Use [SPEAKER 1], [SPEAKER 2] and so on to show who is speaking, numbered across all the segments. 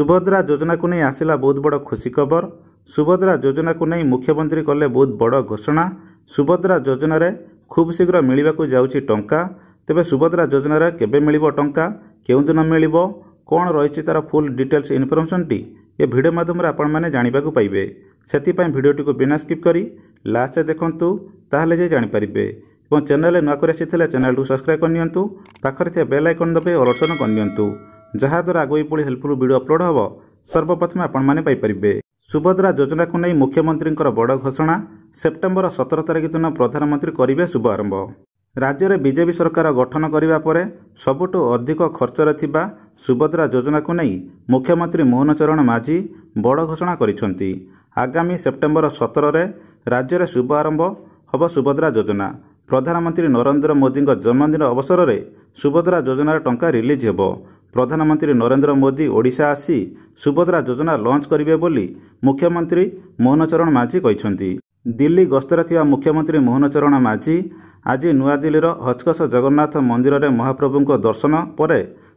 [SPEAKER 1] सुभद्रा योजना को नहीं आसिला बहुत बड़ खुशी खबर। सुभद्रा योजना को नहीं मुख्यमंत्री कले बहुत बड़ घोषणा। सुभद्रा योजना रे खूब शीघ्र मिलवाक जाउची टंका। तेबे सुभद्रा योजना रे केबे मिलिबो टंका, केउं दिन मिलिबो, कौन रही तार फुल डिटेल्स इनफर्मेशन टी ये वीडियो माध्यम आपण मैंने जानिबा को पाइबे। सेति वीडियोटी को बिना स्किप करी लास्ट देखंतु ताहले जे जानि परिबे। और चैनल नुआ कर आसीथिले चैनल को सब्सक्राइब करनियंतु, पाखरे थे बेल आइकन दबे और ऑप्शन करनियंतु, जहा द्वारा आगोई पड़ी हेल्पफुल वीडियो अपलोड हबो सर्वप्रथम आपण माने पाई परिबे। सुभद्रा योजना को नहीं मुख्यमंत्री बड़ घोषणा। सेप्टेम्बर 17 तारिख दिन प्रधानमंत्री करिवे शुभारंभ। राज्य में बीजेपी सरकार गठन करने पर सबुठु अधिक खर्चर थिबा सुभद्रा योजना को नहीं मुख्यमंत्री मोहन चरण माझी बड़ घोषणा करिसेंती। आगामी सेप्टेम्बर 17 रे राज्य में शुभारंभ हब सुभद्रा योजना। प्रधानमंत्री नरेंद्र मोदी जन्मदिन अवसर में सुभद्रा योजनार टंका रिलीज हेब। प्रधानमंत्री नरेंद्र मोदी ओडिशा आसी सुभद्रा योजना लॉन्च करिवे बोली मुख्यमंत्री मोहन चरण माझी कहिसेंती। दिल्ली गस्तरे थिबा मुख्यमंत्री मोहन चरण माझी आज नुआदिल्लीर हचकस जगन्नाथ मंदिर में महाप्रभु दर्शन पर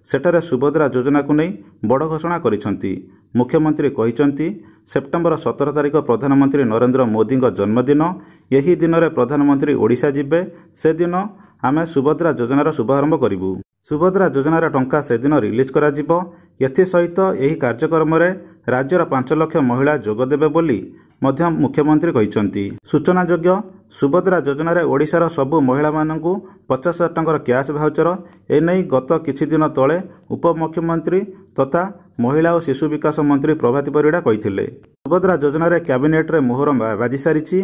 [SPEAKER 1] सेठारे सुभद्रा योजना को नहीं बड़ घोषणा करिसेंती। मुख्यमंत्री कहिसेंती सेप्टेम्बर 17 तारिख प्रधानमंत्री नरेंद्र मोदी जन्मदिन। यही दिन में प्रधानमंत्री ओडिशा जिबे। से दिन आमे सुभद्रा योजनार शुभारंभ करिबु। सुभद्रा योजनार टंका से दिन रिलीज करा जिवो। एथि सहित एही कार्यक्रम रे राज्यर 5 लाख महिला जोग देबे बोली मध्य मुख्यमंत्री कहिसेंती। सूचनायोग्य सुभद्रा योजनार ओडिशार सबु महिला मानकु 50,000 टंकार कैश भाउचर एने गत किछि दिन तले उपमुख्यमंत्री तथा महिला और शिशु विकास मंत्री प्रभाती परिड़ा कहिथिले। सुभद्रा योजनार कैबिनेट रे मोहर बाजी सारिछि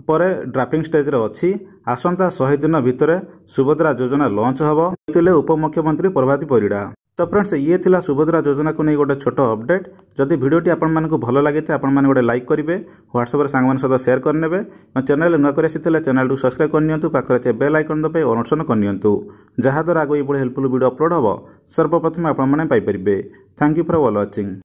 [SPEAKER 1] पर ड्राफ्टिंग स्टेज रे अछि। आसंता 100 दिन भितर सुभद्रा योजना लॉन्च हबो कहिथिले उपमुख्यमंत्री प्रभाती परिड़ा। तो फ्रेंड्स ये थिला सुभद्रा योजना को नहीं गोटे छोट अपडेट। जदि वीडियोटी आपण मानकु भलो लागे थे आपण माने गोटे लाइक करिवे, व्हाट्सएप रे सांग मान सहित शेयर करनेबे। चैनल नुआ कर आसीथिले चैनल को सब्सक्राइब करनियंतु, पाखरे थे बेल आइकन दबे और ऑप्शन करनियंतु, जहा द्वारा आगो ये हेल्पफुल वीडियो अपलोड हबो सर्वप्रथम आपण माने पाई परिबे। Thank you for watching.